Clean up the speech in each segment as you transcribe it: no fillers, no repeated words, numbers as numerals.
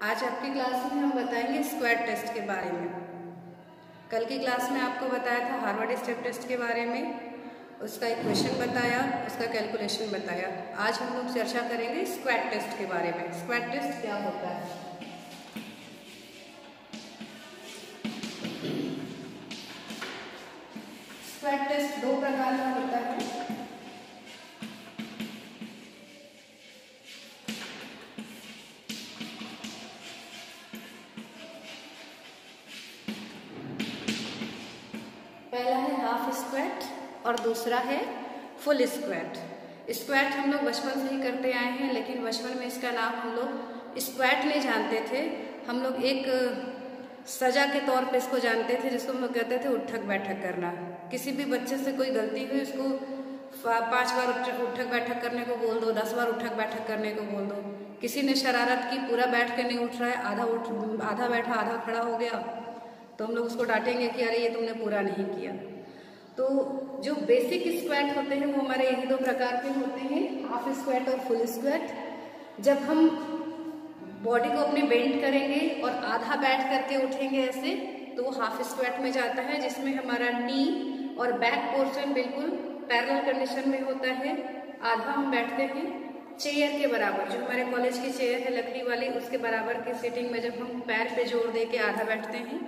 आज आपकी क्लास में हम बताएंगे स्क्वाट टेस्ट के बारे में। कल की क्लास में आपको बताया था हार्वर्ड स्टेप टेस्ट के बारे में, उसका एक क्वेश्चन बताया, उसका कैलकुलेशन बताया। आज हम लोग चर्चा करेंगे स्क्वाट टेस्ट के बारे में। स्क्वाट टेस्ट क्या होता है? स्क्वाट टेस्ट दो प्रकार का होता है। पहला है हाफ स्क्वाट और दूसरा है फुल स्क्वाट। स्क्वाट हम लोग बचपन से ही करते आए हैं, लेकिन बचपन में इसका नाम हम लोग स्क्वाट नहीं जानते थे। हम लोग एक सजा के तौर पे इसको जानते थे, जिसको हम लोग कहते थे उठक बैठक करना। किसी भी बच्चे से कोई गलती हुई, उसको 5 बार उठक बैठक करने को बोल दो, 10 बार उठक बैठक करने को बोल दो। किसी ने शरारत की, पूरा बैठ के नहीं उठ रहा है, आधा बैठा आधा खड़ा हो गया, तो हम लोग उसको डांटेंगे कि अरे ये तुमने पूरा नहीं किया। तो जो बेसिक स्क्वाट होते हैं वो हमारे यही दो प्रकार के होते हैं, हाफ स्क्वाट और फुल स्क्वाट। जब हम बॉडी को अपने बेंड करेंगे और आधा बैठ करके उठेंगे ऐसे, तो वो हाफ स्क्वाट में जाता है, जिसमें हमारा नी और बैक पोर्शन बिल्कुल पैरेलल कंडीशन में होता है। आधा हम बैठते हैं चेयर के बराबर, जो हमारे कॉलेज की चेयर है लकड़ी वाली, उसके बराबर की सीटिंग में जब हम पैर पे जोर दे के आधा बैठते हैं,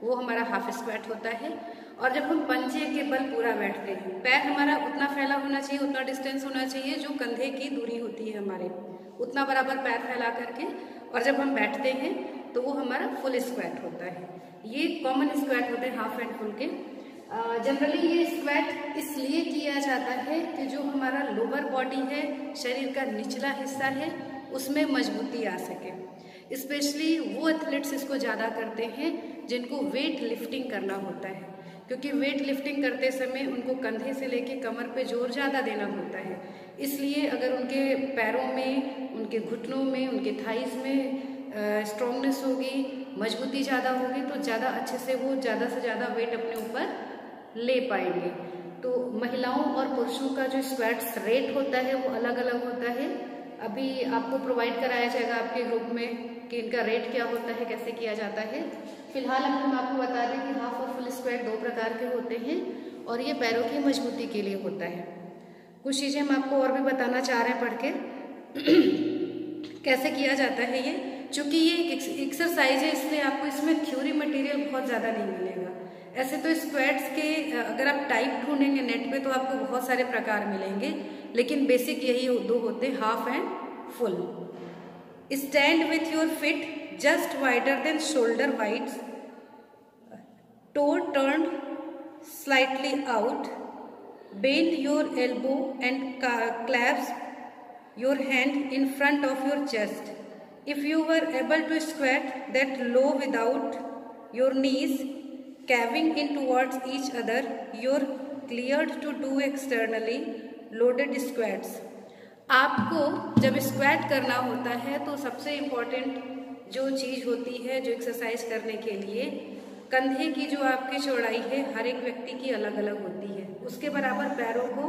वो हमारा हाफ स्क्वाट होता है। और जब हम पंजे के बल पूरा बैठते हैं, पैर हमारा उतना फैला होना चाहिए, उतना डिस्टेंस होना चाहिए जो कंधे की दूरी होती है हमारे, उतना बराबर पैर फैला करके, और जब हम बैठते हैं तो वो हमारा फुल स्क्वाट होता है। ये कॉमन स्क्वाट होते हैं हाफ एंड फुल के। जनरली ये स्क्वाट इसलिए किया जाता है कि जो हमारा लोअर बॉडी है, शरीर का निचला हिस्सा है, उसमें मजबूती आ सके। स्पेशली वो एथलीट्स इसको ज़्यादा करते हैं जिनको वेट लिफ्टिंग करना होता है, क्योंकि वेट लिफ्टिंग करते समय उनको कंधे से लेके कमर पे जोर ज़्यादा देना होता है। इसलिए अगर उनके पैरों में, उनके घुटनों में, उनके थाइस में स्ट्रॉन्गनेस होगी, मजबूती ज़्यादा होगी, तो ज़्यादा अच्छे से वो ज़्यादा से ज़्यादा वेट अपने ऊपर ले पाएंगे। तो महिलाओं और पुरुषों का जो स्क्वाट्स रेट होता है वो अलग अलग होता है। अभी आपको प्रोवाइड कराया जाएगा आपके ग्रुप में कि इनका रेट क्या होता है, कैसे किया जाता है। फिलहाल हम आपको बता दें कि हाफ और फुल स्क्वाट दो प्रकार के होते हैं, और ये पैरों की मजबूती के लिए होता है। कुछ चीज़ें हम आपको और भी बताना चाह रहे हैं पढ़ के कैसे किया जाता है ये। चूँकि ये एक्सरसाइज है, इसलिए आपको इसमें थ्योरी मटेरियल बहुत ज़्यादा नहीं मिलेगा। ऐसे तो स्क्वाट्स के अगर आप टाइप ढूंढेंगे नेट पे तो आपको बहुत सारे प्रकार मिलेंगे, लेकिन बेसिक यही दो होते हैं, half and full. Stand with your fit just wider than shoulder wides, toe turned slightly out, bend your elbow and clasp your hand in front of your chest. If you were able to squat that low without your knees caving in towards each other, you're cleared to do externally loaded squats. आपको जब squat करना होता है तो सबसे important जो चीज़ होती है, जो एक्सरसाइज करने के लिए, कंधे की जो आपकी चौड़ाई है हर एक व्यक्ति की अलग अलग होती है, उसके बराबर पैरों को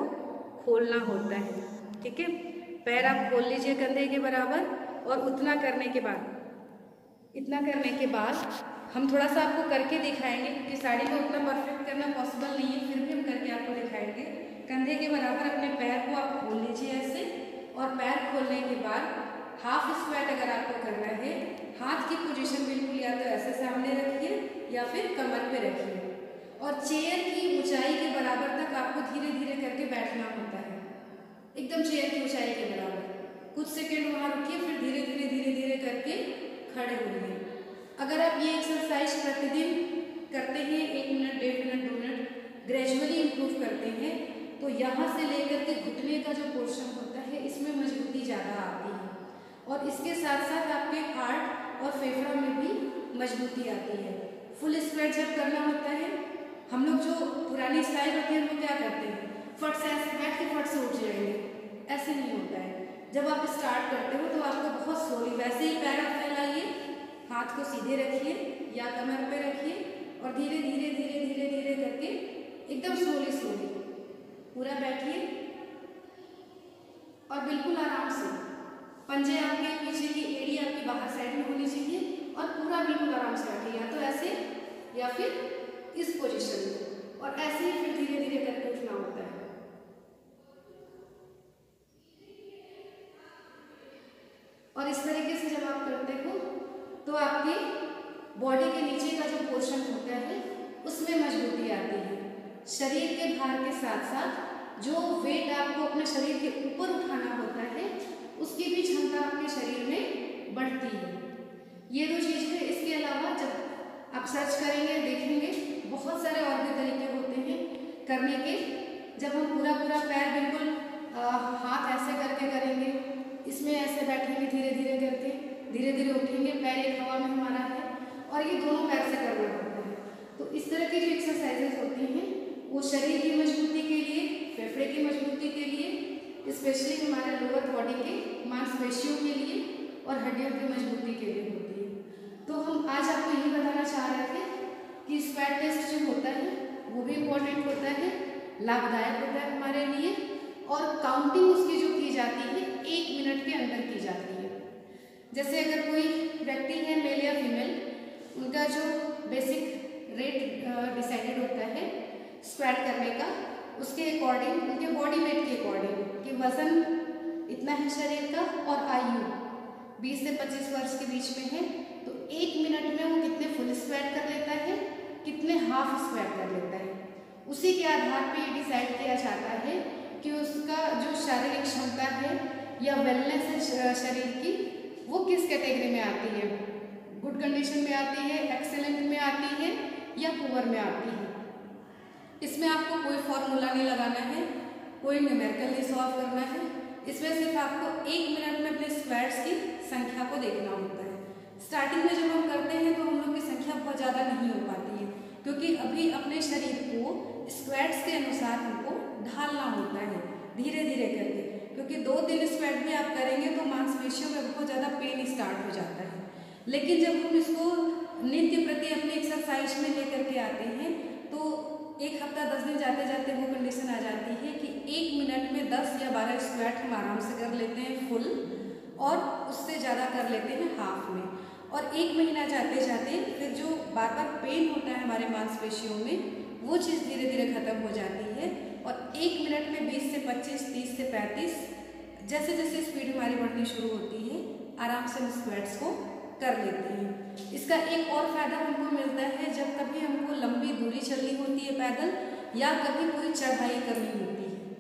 खोलना होता है। ठीक है, पैर आप खोल लीजिए कंधे के बराबर, और उतना करने के बाद, इतना करने के बाद हम थोड़ा सा आपको करके दिखाएंगे, क्योंकि साड़ी में उतना परफेक्ट करना पॉसिबल नहीं है, फिर भी हम करके आपको दिखाएंगे। कंधे के बराबर अपने पैर को आप खोल लीजिए ऐसे, और पैर खोलने के बाद हाफ स्क्वाट अगर आपको करना है, हाथ की पोजीशन बिल्कुल या तो ऐसे सामने रखिए या फिर कमर पे रखिए, और चेयर की ऊंचाई के बराबर तक आपको धीरे धीरे करके बैठना होता है, एकदम चेयर की ऊंचाई के बराबर। कुछ सेकेंड वहाँ रुकिए, फिर धीरे धीरे धीरे धीरे करके खड़े होइए। अगर आप ये एक्सरसाइज प्रतिदिन करते हैं, 1 minute, 1.5 minute, 2 minute, gradually improve करते हैं, तो यहाँ से लेकर के घुटने का जो पोर्शन होता है इसमें मजबूती ज़्यादा आती है, और इसके साथ साथ आपके हार्ट और फेफड़ा में भी मजबूती आती है। फुल स्क्वाट जब करना होता है, हम लोग जो पुरानी स्टाइल होती है वो क्या करते हैं, फट से ऐसे बैठ के फट से उठ जाएंगे, ऐसे नहीं होता है। जब आप स्टार्ट करते हो तो आपको बहुत स्लोली वैसे ही पैर आप फैलाइए, हाथ को सीधे रखिए या कमर पे रखिए, और धीरे धीरे धीरे धीरे धीरे करके एकदम स्लोली स्लोली पूरा बैठिए, और बिल्कुल आराम से पंजे आपके पीछे की एड़ी आपके आपकी बाहर साइड में होनी चाहिए और पूरा बिल्कुल आराम से बैठे, या तो ऐसे या फिर इस पोजीशन में, और ऐसे ही फिर धीरे धीरे करके उठना होता है। और इस तरीके से जब आप करते हो तो आपके बॉडी के नीचे का जो पोर्शन होता है उसमें मजबूती आती है। शरीर के भार के साथ साथ जो वेट आपको अपने शरीर के ऊपर उठाना होता है उसकी भी क्षमता आपके शरीर में बढ़ती है। ये दो चीज़ है। इसके अलावा जब आप सर्च करेंगे देखेंगे बहुत सारे और भी तरीके होते हैं करने के। जब हम पूरा पूरा पैर बिल्कुल हाथ ऐसे करके करेंगे, इसमें ऐसे बैठेंगे धीरे धीरे करके, धीरे धीरे उठेंगे, पैर एक हवा में हमारा है और ये दोनों पैर से करना पड़ता है। तो इस तरह की जो एक्सरसाइजेज होती हैं वो शरीर की मजबूती के लिए, फेफड़े की मजबूती के लिए, स्पेशली हमारे लोअर बॉडी के मांसपेशियों के लिए और हड्डियों की मजबूती के लिए होती है। तो हम आज आपको यही बताना चाह रहे थे कि स्क्वाट टेस्ट जो होता है वो भी इम्पोर्टेंट होता है, लाभदायक होता है हमारे लिए, और काउंटिंग उसकी जो की जाती है 1 मिनट के अंदर की जाती है। जैसे अगर कोई व्यक्ति है मेल या फीमेल, उनका जो बेसिक रेट डिसाइडेड होता है स्क्वाट करने का, उसके अकॉर्डिंग, उनके बॉडी वेट के अकॉर्डिंग कि वजन इतना है शरीर का और आयु 20 से 25 वर्ष के बीच में है, तो 1 मिनट में वो कितने फुल स्क्वाट कर लेता है, कितने हाफ स्क्वाट कर लेता है, उसी के आधार पर ये डिसाइड किया जाता है कि उसका जो शारीरिक क्षमता है या वेलनेस है शरीर की वो किस कैटेगरी में आती है, गुड कंडीशन में आती है, एक्सेलेंट में आती है या पुअर में आती है। इसमें आपको कोई फॉर्मूला नहीं लगाना है, कोई न्यूमेरिकल नहीं सॉल्व करना है। इसमें सिर्फ आपको 1 मिनट में अपने स्क्वाट्स की संख्या को देखना होता है। स्टार्टिंग में जब हम करते हैं तो हम लोग की संख्या बहुत ज़्यादा नहीं हो पाती है, क्योंकि अभी अपने शरीर को स्क्वाट्स के अनुसार हमको ढालना होता है धीरे धीरे करके, क्योंकि 2-3 स्क्वाट भी आप करेंगे तो मांसपेशियों में बहुत ज़्यादा पेन स्टार्ट हो जाता है। लेकिन जब हम इसको नित्य प्रति अपनी एक्सरसाइज में लेकर के आते हैं तो 1 हफ्ता 10 दिन जाते जाते वो कंडीशन आ जाती है कि 1 मिनट में 10 या 12 स्क्वाट हम आराम से कर लेते हैं फुल, और उससे ज़्यादा कर लेते हैं हाफ में। और 1 महीना जाते जाते फिर जो बार बार पेन होता है हमारे मांसपेशियों में वो चीज़ धीरे धीरे खत्म हो जाती है, और 1 मिनट में 20 से 25, 30 से 35 जैसे जैसे स्पीड हमारी बढ़नी शुरू होती है आराम से हम स्क्वाट्स को कर लेते हैं। इसका एक और फायदा हमको मिलता है, जब कभी हमको लंबी दूरी चलनी होती है पैदल या कभी कोई चढ़ाई करनी होती है,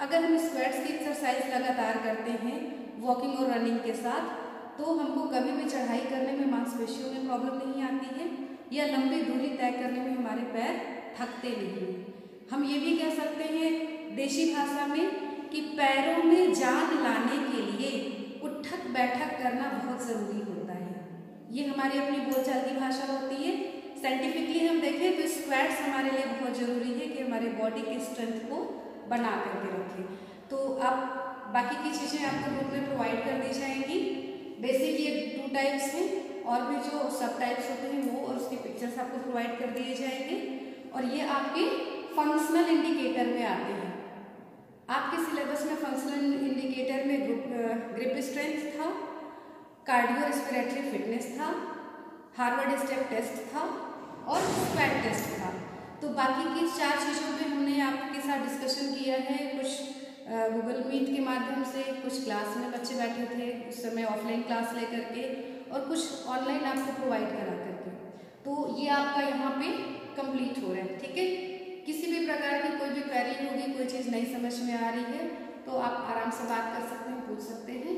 अगर हम स्क्वाट्स की एक्सरसाइज लगातार करते हैं वॉकिंग और रनिंग के साथ, तो हमको कभी भी चढ़ाई करने में मांसपेशियों में प्रॉब्लम नहीं आती है या लंबी दूरी तय करने में हमारे पैर थकते नहीं। हम ये भी कह सकते हैं देशी भाषा में कि पैरों में जान लाने के लिए उठक बैठक करना बहुत ज़रूरी होता है। ये हमारी अपनी बोलचाल की भाषा होती है। साइंटिफिकली हम देखें तो स्क्वाट्स हमारे लिए बहुत ज़रूरी है कि हमारे बॉडी की स्ट्रेंथ को बना करके रखें। तो आप बाकी की चीज़ें आपको ग्रुप में प्रोवाइड कर दी जाएंगी। बेसिक ये 2 टाइप्स हैं, और भी जो सब टाइप्स होते हैं वो और उसके पिक्चर्स आपको प्रोवाइड कर दिए जाएंगे, और ये आपके फंक्शनल इंडिकेटर में आते हैं। आपके सिलेबस में फंक्शनल इंडिकेटर में ग्रिप स्ट्रेंथ था, कार्डियो रेस्पिरेटरी फिटनेस था, हार्वर्ड स्टेप टेस्ट था और स्क्वाट टेस्ट था। तो बाकी की 4 चीज़ों पे हमने आपके साथ डिस्कशन किया है, कुछ गूगल मीट के माध्यम से, कुछ क्लास में बच्चे बैठे थे उस समय ऑफलाइन क्लास लेकर के, और कुछ ऑनलाइन आपको प्रोवाइड करा करके। तो ये आपका यहाँ पे कंप्लीट हो रहा है, ठीक है। किसी भी प्रकार की कोई भी क्वेरी होगी, कोई चीज़ नहीं समझ में आ रही है तो आप आराम से बात कर सकते हैं, पूछ सकते हैं।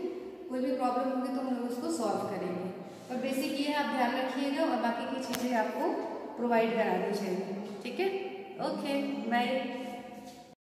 कोई भी प्रॉब्लम होगी तो हम लोग उसको सॉल्व करेंगे। और बेसिक ये आप ध्यान रखिएगा, और बाकी की चीज़ें आपको प्रोवाइड करा दी जाएंगी, ठीक है। Okay, bye.